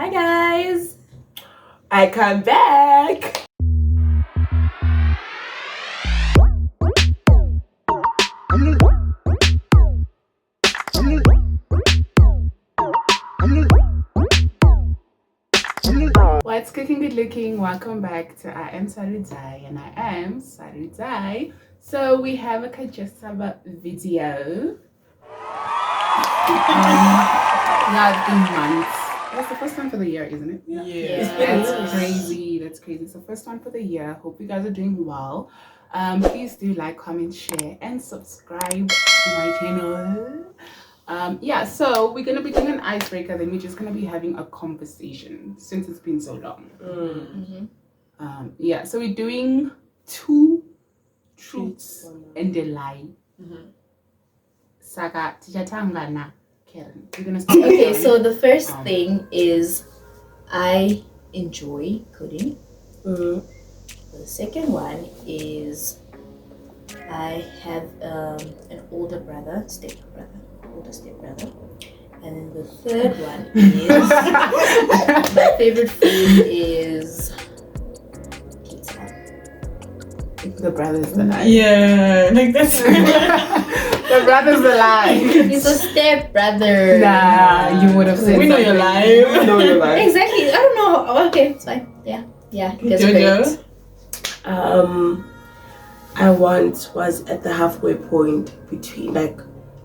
Hi guys! I come back. What's cooking, good looking? Welcome back to IAMSARUDZAI, and I am Sarudzai. So we have a KaJoSaVa video. Not in months. That's the first one for the year, isn't it? Yeah. That's crazy. That's crazy. It's the first one for the year. Hope you guys are doing well. Please do like, comment, share, and subscribe to my channel. So we're gonna be doing an icebreaker, then we're just gonna be having a conversation since it's been so long. So we're doing 2 truths and a lie. Saka tichatangana. Karen, we're gonna start. Okay, so the first thing is I enjoy coding. The second one is I have an older stepbrother. And then the third one is my favorite food is pizza. The brother's the lie. Yeah, like that's The brother's the lie. He's a stepbrother. Nah, you would have said we know your life. We know your life. Exactly. I don't know. Okay, it's fine. Yeah. That's Jojo? great. I once was at the halfway point between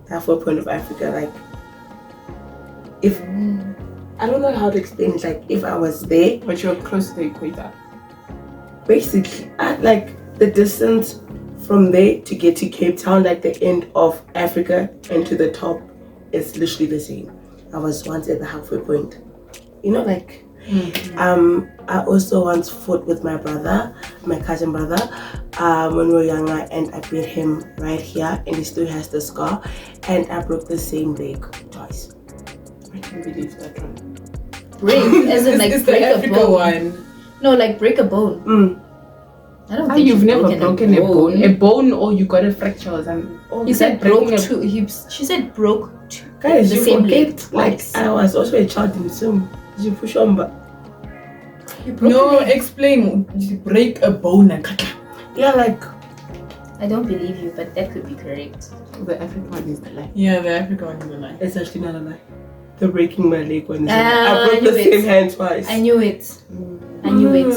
halfway point of Africa. Like, if I don't know how to explain it. Like, if I was there, But you're close to the equator. basically, at the distance from there to get to Cape Town, like the end of Africa and to the top, is literally the same. I was once at the halfway point. You know, like. I also once fought with my brother, my cousin brother, when we were younger, and I beat him right here, and he still has the scar, and I broke the same leg twice. I can't believe that one. Break, as in like it's the break a Africa bone. one. No, like break a bone. I don't think You've never broken a bone. A bone, or you got a fracture or something. He said broke two. She said broke two. Guys, the you same leg forget, like, twice. I was also a child in Zoom. You push on, but You broke No, a leg. explain. You break a bone and cut. yeah, like, I don't believe you, but that could be correct. The African one is the lie. Yeah, the Africa one is a lie. it's actually not a lie. The breaking my leg one is a lie. Ah, I broke I knew the it. same hand twice. I knew it. I knew it.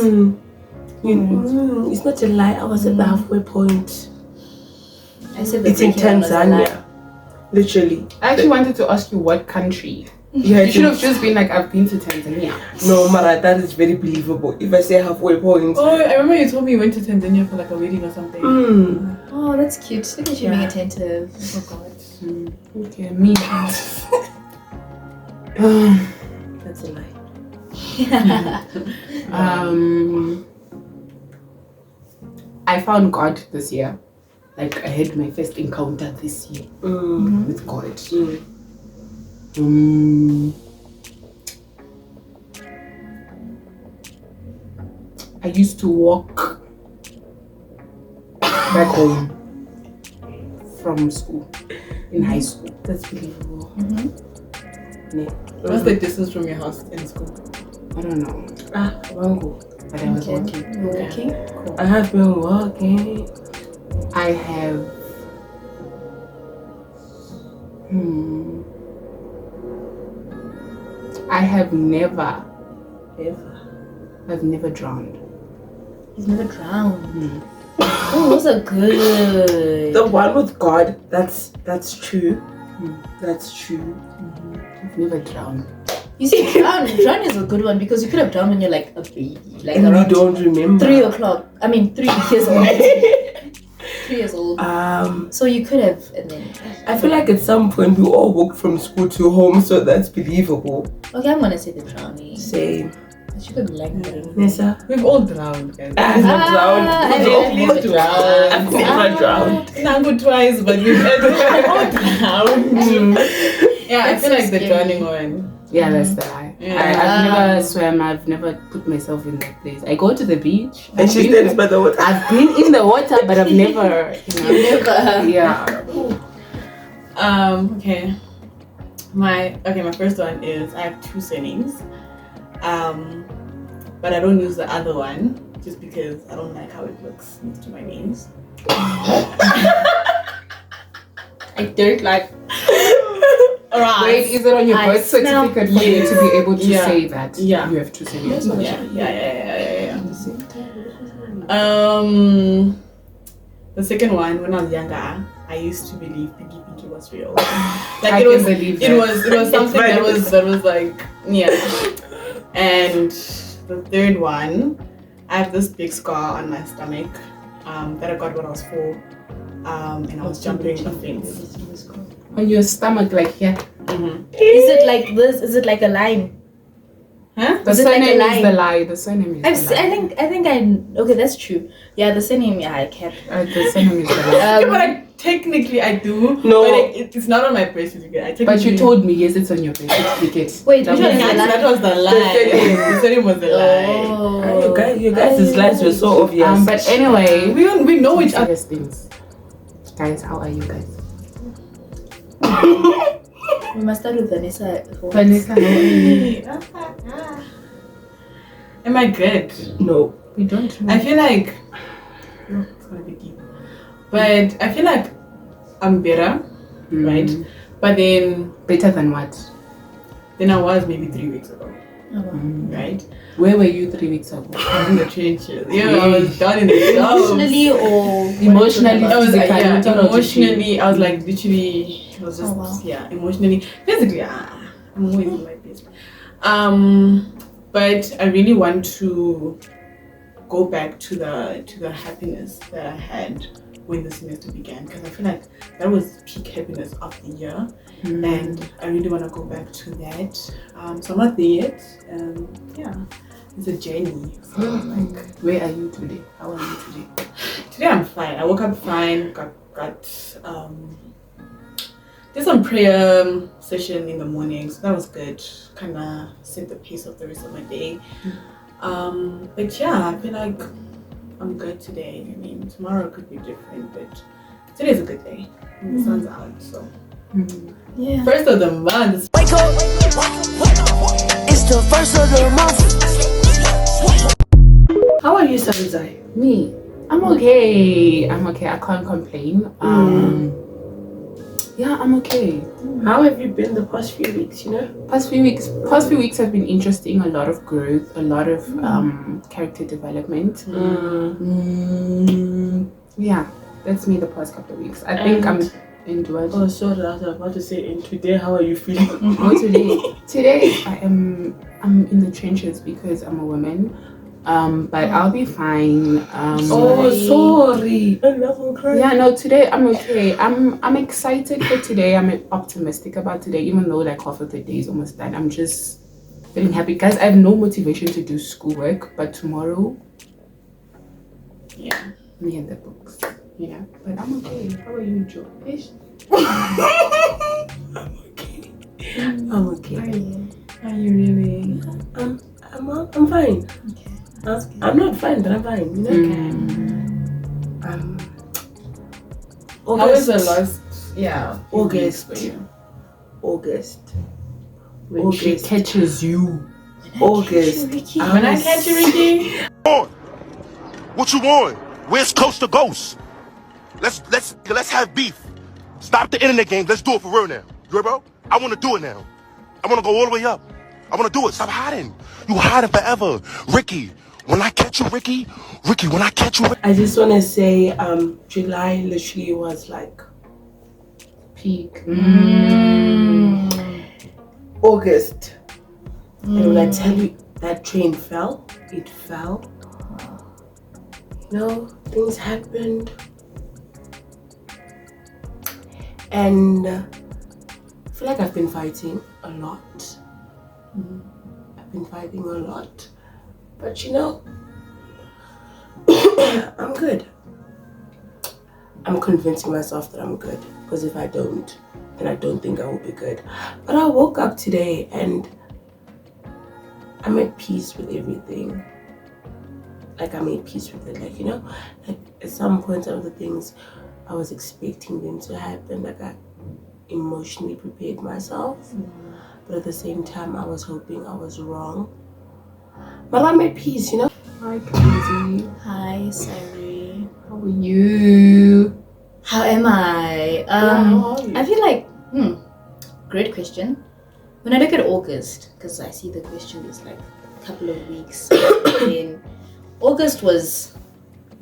It's not a lie. I was at the halfway point. I said the It's in breaking one was a lie. Tanzania. Literally. I actually wanted to ask you what country. Yeah, You should have just been like, I've been to Tanzania. No, Mara, that is very believable. If I say halfway point. Oh, I remember you told me you went to Tanzania for like a wedding or something. Oh, that's cute. Look at you being attentive. Oh God. Okay, me. That's a lie. I found God this year. Like, I had my first encounter this year with God. I used to walk back home from school, in high school. That's believable. Yeah. What's the distance from your house in school? I don't know, Wango. but I was walking. You're walking? I have been walking. I have I have never drowned. He's never drowned. Oh, those are good. The one with God, that's true. That's true. I've never drowned. You see, drown is a good one because you could have drowned when you're like a baby. Like And we around don't remember. 3 o'clock. I mean, 3 years old. 3 years old. Um, So you could have, and then. I feel like at some point we all walked from school to home, so that's believable. Okay, I'm gonna say the drowning. Same. She could be like that. Nessa? We've all drowned, guys. I've not drowned. I We've all never drowned. I've never drowned. Not good twice, but we've all drowned. Yeah, I That's feel so like the scary. drowning one. Yeah, that's the lie. Yeah. I've never swam. I've never put myself in that place. I go to the beach. And she stands by the water. I've been in the water, but I've never. Never. Yeah. Okay. My first one is I have 2 surnames. But I don't use the other one just because I don't like how it looks next to my names. I don't like. Alright. Wait, is it on your birth certificate for you to be able to say that? Yeah. You have to say it. Yeah. The second one, when I was younger, I used to believe Pinky was real. Like it was something that was like, yeah. And the third one, I have this big scar on my stomach that I got when I was 4, and I was jumping a fence. On your stomach, like here. Mm-hmm. Is it like this? Is it like a line? Huh? The surname is the lie. The surname is the lie. I think okay, that's true. Yeah, the surname, I kept. The surname is the lie. But technically I do. No. But it's not on my birth certificate. But you told me, yes, it's on your birth certificate. Wait, which one is the lie? That was the lie. The surname was the lie. Oh. You guys' lies were so obvious. But anyway, We know each other. things. Guys, how are you guys? We must start with Vanessa. Vanessa, how are you? Am I good? No. We don't know. I feel like it's gonna be deep. But I feel like I'm better, right? But then Better than what? I was maybe 3 weeks ago. Right? Where were you 3 weeks ago? In the trenches. Yeah, I was down in the Emotionally or Emotionally, I was physically, emotionally. I was like literally. I was just emotionally, physically. I'm always in my place. But I really want to go back to the happiness that I had when the semester began, because I feel like that was peak happiness of the year, and I really want to go back to that. So I'm not there yet. Yeah, it's a journey. So like, where are you today? How are you today? Today I'm fine. I woke up fine. Got did some prayer session in the morning, so that was good. Kind of set the pace of the rest of my day. But yeah, I feel like I'm good today. I mean, tomorrow could be different, but today's a good day. And the sun's out, so. yeah. First of the month. Wake up, it's the first of the month. How are you, Sarudzai? Me, I'm okay. I can't complain. Yeah, I'm okay. How have you been the past few weeks, you know? Past few weeks have been interesting. A lot of growth, a lot of character development. Yeah, that's me the past couple of weeks. I think I'm enjoying. Oh, sorry, I was about to say, and today, how are you feeling? Today I'm in the trenches because I'm a woman. But I'll be fine. Sorry. I'm crying. Yeah, no, today I'm okay. I'm excited for today. I'm optimistic about today, even though like half of the day is almost done. I'm just feeling happy because I have no motivation to do schoolwork, but tomorrow, yeah, me and the books, yeah. But I'm okay. How are you, Joe? I'm okay. Are you really? I'm fine. Okay. I'm not fine, but I'm fine. You know? How was the last? Yeah. August. For you? August. When she catches you. August. When I catch you, Ricky. What you want? Where's Coast to Ghost? Let's have beef. Stop the internet games. Let's do it for real now. You heard, bro? I want to do it now. I want to go all the way up. I want to do it. Stop hiding. You hiding forever. Ricky, when I catch you, Ricky, when I catch you. I just want to say, July literally was like Peak. August. And when I tell you that train fell, it fell. You know, things happened. And I feel like I've been fighting a lot. I've been fighting a lot. But you know, I'm good. I'm convincing myself that I'm good. Because if I don't, then I don't think I will be good. But I woke up today and I'm at peace with everything. Like I made peace with it. Like, you know, like at some point, some of the things I was expecting them to happen, like I emotionally prepared myself. But at the same time, I was hoping I was wrong. But I'm at peace, you know. Hi, Crazy. Hi, Sari. How are you? How am I? how are you? I feel like, great question. When I look at August, because I see the question is like a couple of weeks, then August was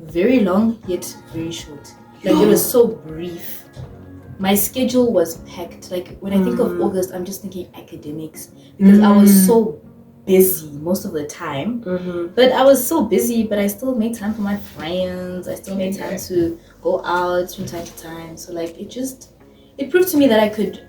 very long yet very short. Like it was so brief. My schedule was packed. Like when I think of August, I'm just thinking academics because I was so busy most of the time. But I was so busy, but I still made time for my friends. I still made time to go out from time to time. So like it proved to me that I could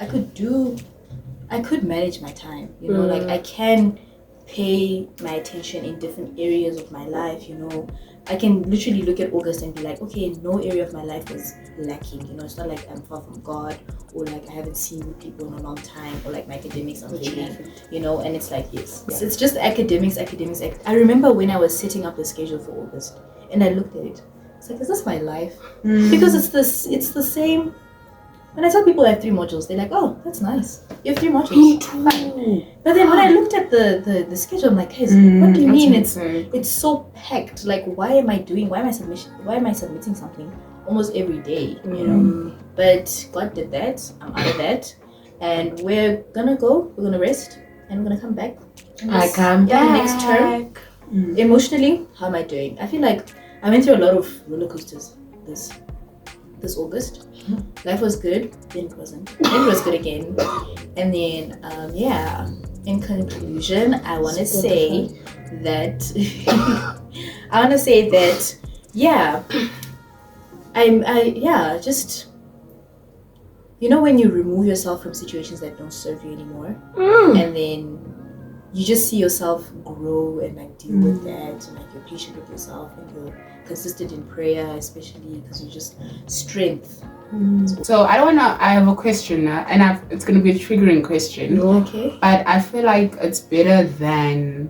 manage my time. You know, like I can pay my attention in different areas of my life. You know, I can literally look at August and be like, okay, no area of my life is lacking. You know, it's not like I'm far from God or like I haven't seen people in a long time or like my academics are failing. You know, and it's like it's just academics. I remember when I was setting up the schedule for August and I looked at it. It's like, is this my life? Because it's the same. When I tell people I have 3 modules, they're like, oh, that's nice. You have 3 modules. Me too. Fine. But then when I looked at the schedule, I'm like, hey, what do you mean it's so packed? Like, why am I submitting something almost every day, you know? But God did that. I'm out of that. And we're gonna rest and we're gonna come back. I come the next term. Emotionally, how am I doing? I feel like I went through a lot of roller coasters this August. Life was good, then it wasn't. Then it was good again. And then, in conclusion, I want to say that, just, you know, when you remove yourself from situations that don't serve you anymore, and then you just see yourself grow and like deal with that, and like you're patient with yourself and you're consistent in prayer, especially because you just strength. So I have a question now, and it's going to be a triggering question. Okay. But I feel like it's better than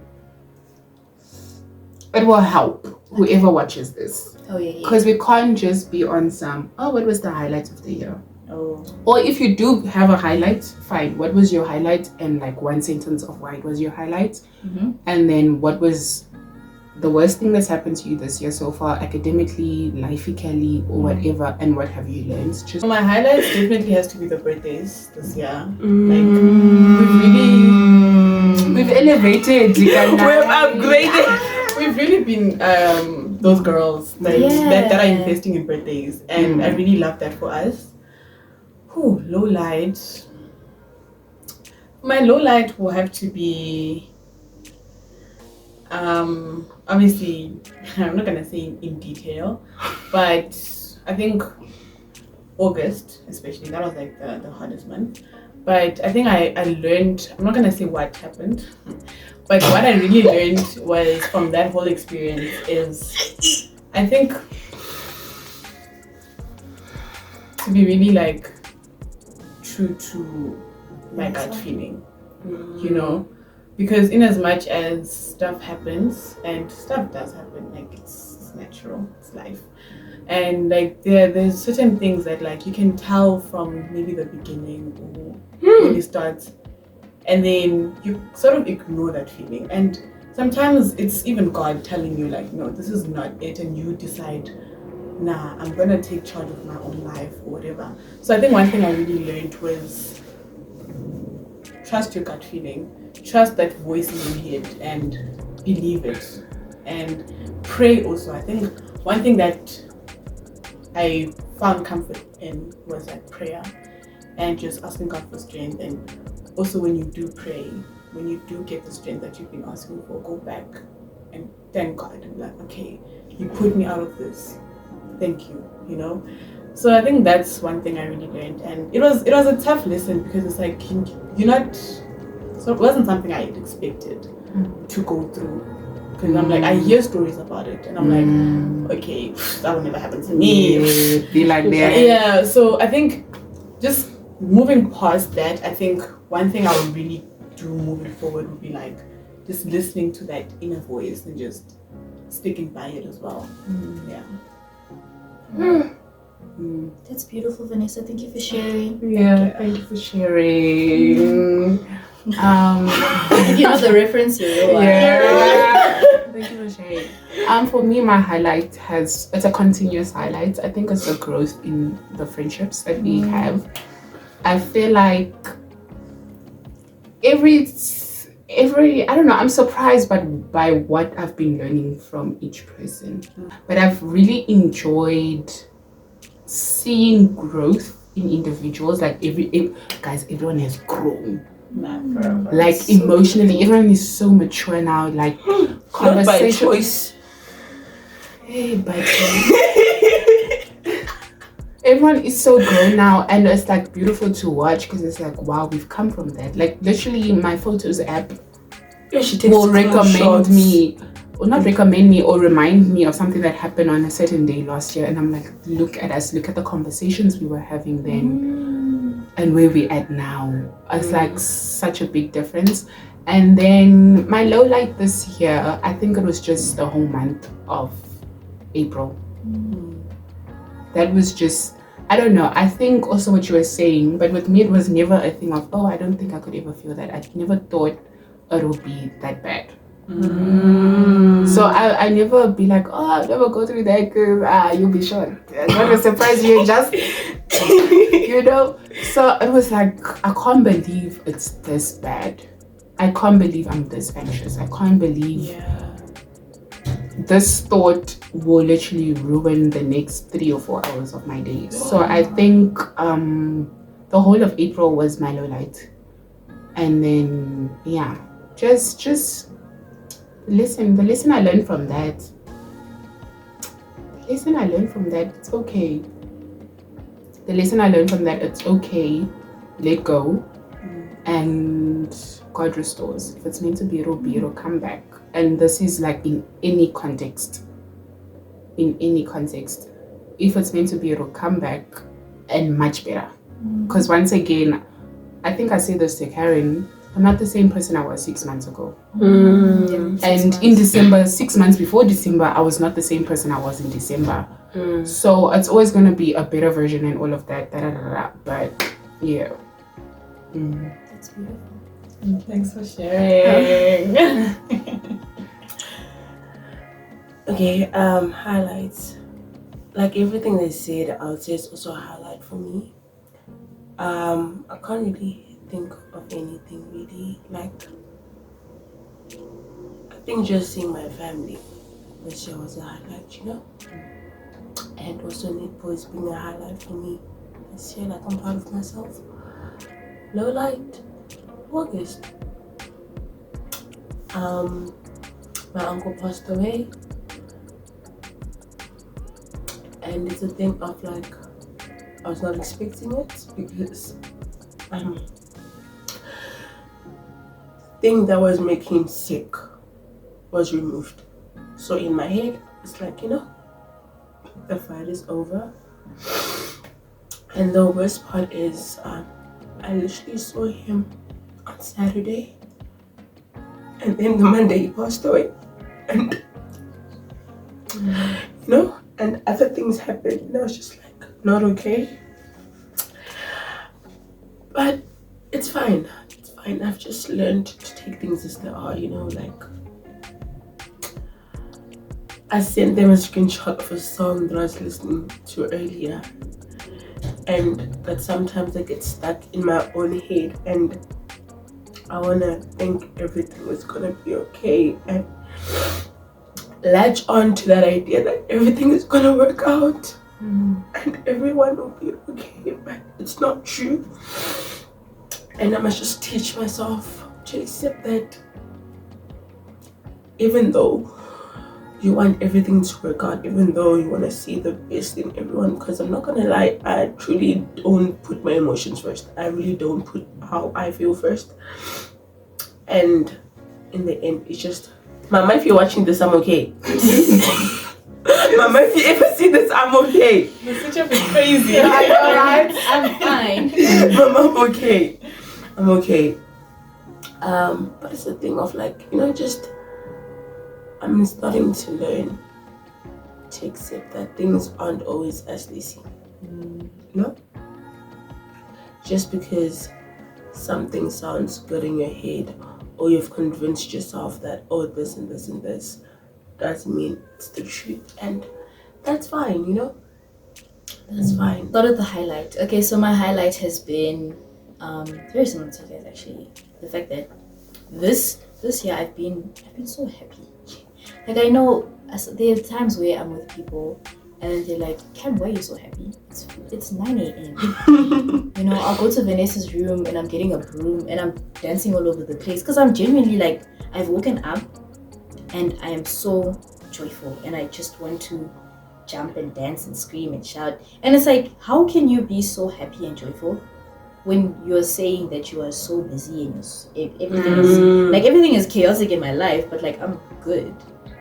it will help whoever watches this. Oh yeah. Because we can't just be on some, what was the highlight of the year? Oh. Or if you do have a highlight, fine. What was your highlight? And like one sentence of why it was your highlight. And then what was the worst thing that's happened to you this year so far, academically, lifeically, or whatever, and what have you learned? Just My highlights definitely has to be the birthdays this year. we've elevated. We've upgraded. We've really been those girls that are investing in birthdays, and I really love that for us. Low light. My low light will have to be obviously I'm not gonna say in detail, but I think August especially, that was like the hardest month. But I think I learned, I'm not gonna say what happened, but what I really learned was from that whole experience is, I think, to be really like true to my gut feeling, you know, because in as much as stuff happens, and stuff does happen, like it's natural, it's life, and like there's certain things that like you can tell from maybe the beginning or when it starts, and then you sort of ignore that feeling, and sometimes it's even God telling you like, no, this is not it, and you decide, nah, I'm gonna take charge of my own life or whatever. So I think one thing I really learned was trust your gut feeling, trust that voice in your head and believe it, and pray also. I think one thing that I found comfort in was like prayer and just asking God for strength. And also when you do pray, when you do get the strength that you've been asking for, go back and thank God and be like, okay, you put me out of this, thank you, you know. So I think that's one thing I really learned, and it was a tough lesson because it's like you're not, so it wasn't something I had expected to go through, because I'm like, I hear stories about it and I'm like, okay, that will never happen to me. Be like that. Yeah, so I think just moving past that, I think one thing I would really do moving forward would be like just listening to that inner voice and just sticking by it as well. That's beautiful, Vanessa. Thank you for sharing. Yeah, thank you for sharing. If you know the reference, you're real. Yeah. Thank you for sharing. For me, my highlight it's a continuous highlight. I think it's the growth in the friendships that we have. I feel like every I don't know, I'm surprised by what I've been learning from each person. But I've really enjoyed seeing growth in individuals. Like everyone has grown. Like emotionally, everyone is so mature now. Like conversation. Not by choice. Hey, by choice. Everyone is so grown now, and it's like beautiful to watch because it's like, wow, we've come from that. Like literally, my photos app will recommend me, or not recommend me, or remind me of something that happened on a certain day last year, and I'm like, look at us, look at the conversations we were having then, and where we're at now. It's like such a big difference. And then my low light this year, I think it was just the whole month of April. That was just, I don't know, I think also what you were saying, but with me it was never a thing of, oh, I don't think I could ever feel that. I never thought it would be that bad. So I never be like, oh, I'll never go through that because you'll be shocked. Not a surprise, you just, you know? So it was like, I can't believe it's this bad. I can't believe I'm this anxious. I can't believe this thought will literally ruin the next 3 or 4 hours of my day. So I think the whole of April was my low light. And then, yeah, just listen. The lesson I learned from that, it's okay. The lesson I learned from that, it's okay. Let go. And God restores. If it's meant to be, it'll come back. And this is like in any context. If it's meant to be, it'll come back and much better. Because once again, I think I said this to Karen, I'm not the same person I was 6 months ago. And in December, 6 months before December, I was not the same person I was in December. So it's always going to be a better version and all of that. But yeah. That's beautiful. Thanks for sharing. Okay, highlights. Like everything they said, I would say it's also a highlight for me. I can't really think of anything really. Like, I think just seeing my family this year was a highlight, you know? And also Netboys being a highlight for me this year. Like, I'm proud of myself. Low light, August. My uncle passed away. And it's a thing of like, I was not expecting it because thing that was making him sick was removed. So in my head, it's like, you know, the fight is over. And the worst part is, I literally saw him on Saturday, and then the Monday he passed away, and you know, and other things happened, and I was just like, not okay. But it's fine. I've just learned to take things as they are, you know, like I sent them a screenshot of a song that I was listening to earlier, and that sometimes I get stuck in my own head, and I wanna think everything is gonna be okay and latch on to that idea that everything is gonna work out and everyone will be okay, but it's not true. And I must just teach myself to accept that even though you want everything to work out, even though you want to see the best in everyone, because I'm not gonna lie, I truly don't put my emotions first. I really don't put how I feel first. And in the end, it's just, Mama, if you're watching this, I'm okay. Mama, if you ever see this, I'm okay. The switch-up is crazy. Yeah, I know, right? I'm fine. Mama, I'm okay. I'm okay. But it's a thing of like, you know, just I'm starting to learn to accept that things aren't always as they seem. You know? Just because something sounds good in your head, or you've convinced yourself that, oh, this and this and this, doesn't mean it's the truth, and that's fine, you know. That's fine. Thought of the highlight. Okay, so my highlight has been very similar to you guys actually. The fact that this year I've been so happy. Like I know there are times where I'm with people and they're like, Cam, why are you so happy? It's 9 a.m. You know, I'll go to Vanessa's room and I'm getting a broom and I'm dancing all over the place because I'm genuinely like, I've woken up and I am so joyful and I just want to jump and dance and scream and shout. And it's like, how can you be so happy and joyful when you're saying that you are so busy and everything is chaotic in my life, but like I'm good,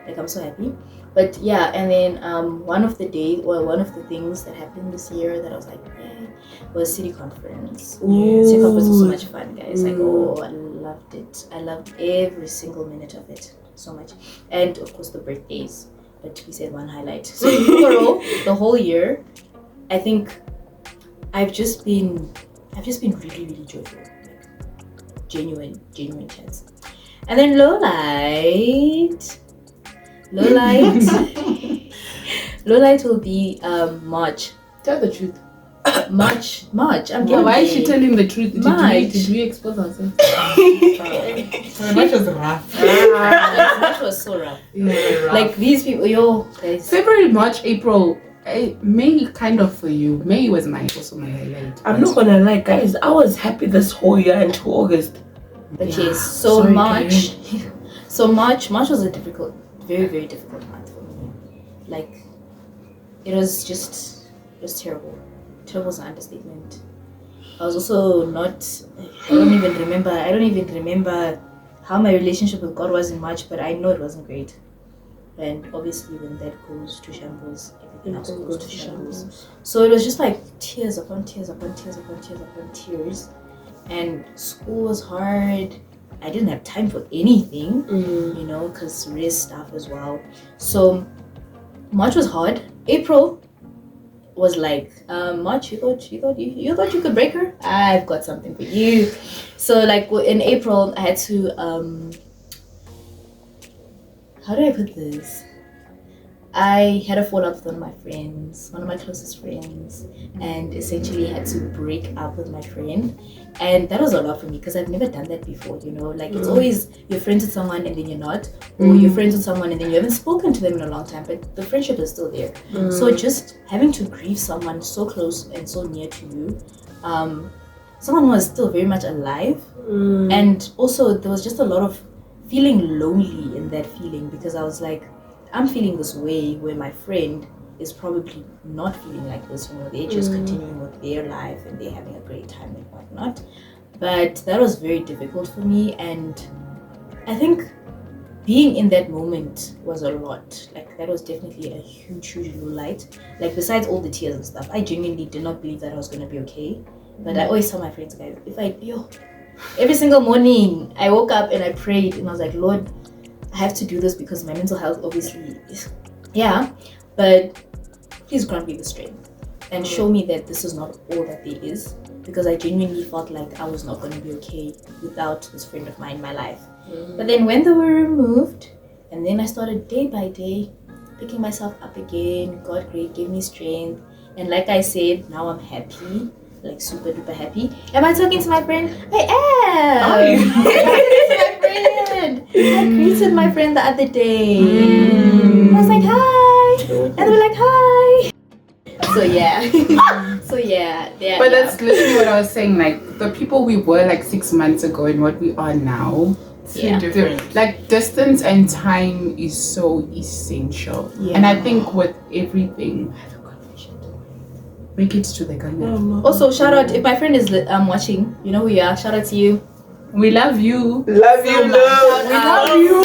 like I'm so happy. But yeah, and then one of the things that happened this year that I was like, yeah, was City Conference. City Conference was so much fun, guys. Like, I loved it. I loved every single minute of it so much. And of course the birthdays, but we said one highlight. So overall, the whole year, I think I've just been really, really joyful. Like, genuine chats. And then low light will be March. Tell the truth. March. I'm Yeah, getting why is there. she telling the truth? Did we expose ourselves? March was rough. March was so rough. Yeah. Like these people, guys. February, March, April, May kind of for you. May was also my highlight. I'm not gonna lie, guys. I was happy this whole year until August. But yes, so Sorry, March. So March was a difficult, very, very difficult month for me. Like, it was terrible. Terrible is an understatement. I was also not. I don't even remember how my relationship with God was in March, but I know it wasn't great. And obviously, when that goes to shambles, everything else goes to shambles. So it was just like tears upon tears upon tears upon tears upon tears. And school was hard. I didn't have time for anything, you know, because race stuff as well. So March was hard. April was like, March, you thought you could break her? I've got something for you. So like in April, I had to how do I put this? I had a fallout with one of my closest friends, and essentially had to break up with my friend. And that was a lot for me because I've never done that before, you know? Like, it's always you're friends with someone and then you're not, or you're friends with someone and then you haven't spoken to them in a long time, but the friendship is still there. So just having to grieve someone so close and so near to you, someone who was still very much alive, and also there was just a lot of feeling lonely in that feeling because I was like, I'm feeling this way where my friend is probably not feeling like this, you know, they're just continuing with their life and they're having a great time and whatnot. But that was very difficult for me, and I think being in that moment was a lot. Like, that was definitely a huge low light. Like, besides all the tears and stuff, I genuinely did not believe that I was going to be okay. But I always tell my friends, guys, every single morning I woke up and I prayed and I was like, Lord, I have to do this because my mental health obviously is, but please grant me the strength and show me that this is not all that there is, because I genuinely felt like I was not going to be okay without this friend of mine in my life. But then when they were removed, and then I started day by day picking myself up again, God gave me strength, and like I said, now I'm happy, like super duper happy. Am I talking to my friend? I am. I greeted my friend the other day. I was like, hi. And they were like, hi. So yeah. But that's literally what I was saying. Like, the people we were like 6 months ago and what we are now. Different. Like, distance and time is so essential. Yeah. And I think with everything, make it to the camera. Also, shout out if my friend is watching. You know who you are. Shout out to you. We love you. Love you, love. We love you.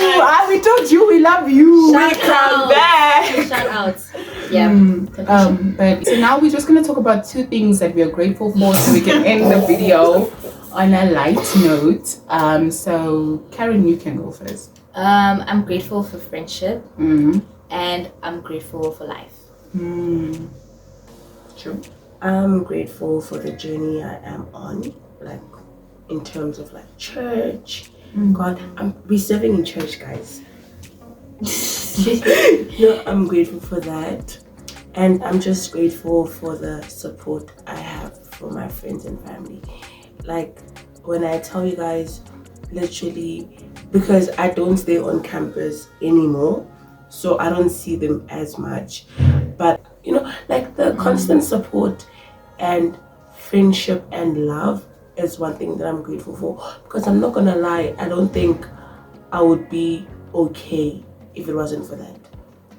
We told you we love you. Shout out. back. Shout out. Yeah. But so now we're just gonna talk about two things that we are grateful for, so we can end the video on a light note. So Karen, you can go first. I'm grateful for friendship, and I'm grateful for life. True. I'm grateful for the journey I am on, like in terms of like church. God, we're serving in church, guys. No, I'm grateful for that. And I'm just grateful for the support I have from my friends and family. Like, when I tell you guys, literally, because I don't stay on campus anymore, so I don't see them as much. But, you know, like the constant support and friendship and love is one thing that I'm grateful for. Because I'm not gonna lie, I don't think I would be okay if it wasn't for that,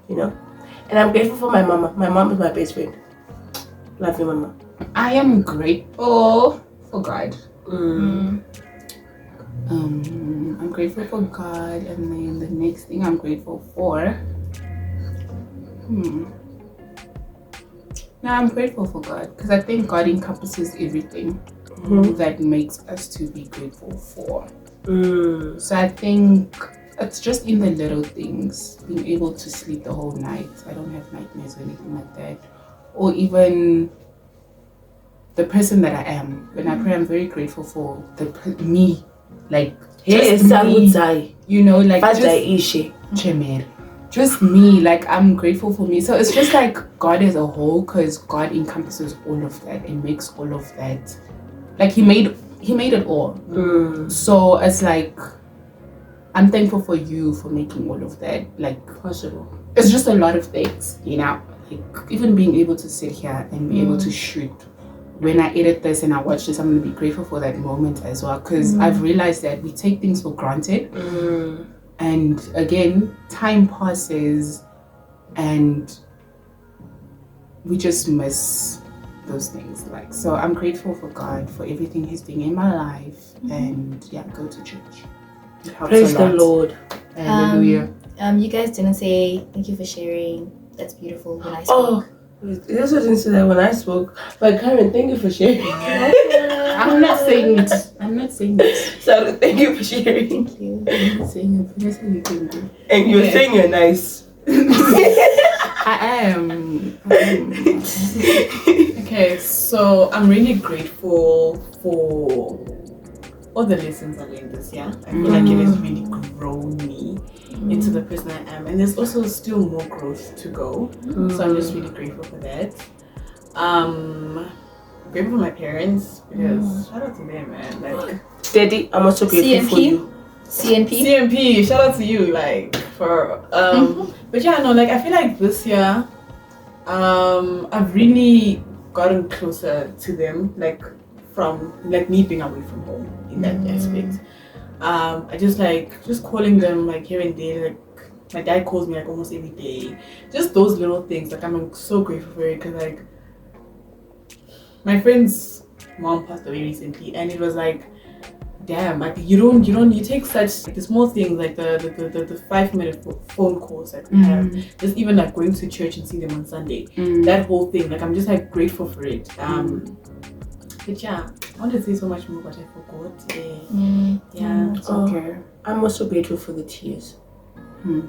you know. And I'm grateful for my mama. My mom is my best friend. Love you, mama. I am grateful for God. I'm grateful for God, and then the next thing I'm grateful for. No, I'm grateful for God because I think God encompasses everything that makes us to be grateful for. So I think it's just in the little things, being able to sleep the whole night. I don't have nightmares or anything like that, or even the person that I am. When I pray, I'm very grateful for me, like IAMSARUDZAI. you know, like just me, like I'm grateful for me. So it's just like God as a whole, because God encompasses all of that and makes all of that. Like he made it all. So it's like I'm thankful for you for making all of that like possible. It's just a lot of things, you know, like even being able to sit here and be able to shoot. When I edit this and I watch this, I'm going to be grateful for that moment as well, because I've realized that we take things for granted. And again, time passes and we just miss those things. Like, so I'm grateful for God for everything he's doing in my life. And yeah, go to church. It helps Praise a the lot. Lord. Hallelujah. You guys didn't say thank you for sharing. That's beautiful. When I spoke. This didn't say that when I spoke. But Karen, thank you for sharing. I'm not saying it. So thank you for sharing. Thank you. I'm not saying it. That's what you can do. And you're saying you're nice. I am. Okay, so I'm really grateful for all the lessons I learned this year. I feel like it has really grown me into the person I am, and there's also still more growth to go. So I'm just really grateful for that. Grateful for my parents because shout out to them, man. Like, Daddy, I'm also grateful for you. CNP, shout out to you, like for but yeah, no, like I feel like this year I've really gotten closer to them, like from like me being away from home in that aspect. I just calling them like here and there, like my dad calls me like almost every day. Just those little things, like I'm so grateful for it, because like my friend's mom passed away recently, and it was like, damn, like you take such the small things, like the 5-minute phone calls that we have, just even like going to church and seeing them on Sunday, that whole thing, like I'm just like grateful for it. But yeah, I wanted to say so much more, but I forgot. Yeah, It's okay. I'm also grateful for the tears. You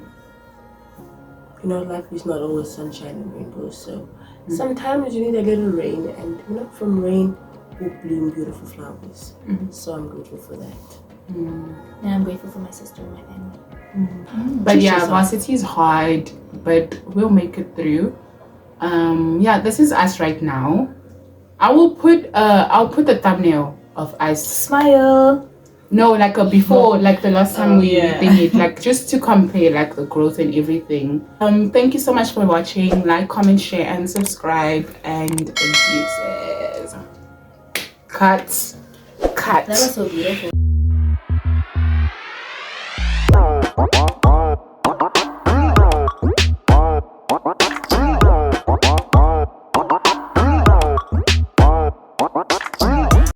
know, life is not always sunshine and rainbows, so sometimes you need a little rain, and you know, from rain will bloom beautiful flowers. So I'm grateful for that. And I'm grateful for my sister and my family. But yeah, varsity is hard, but we'll make it through. Yeah, this is us right now. I'll put the thumbnail of us. Smile. No, like a before, like the last time we did it, like just to compare like the growth and everything. Thank you so much for watching. Like, comment, share, and subscribe. And excuses. Cut. That was so beautiful.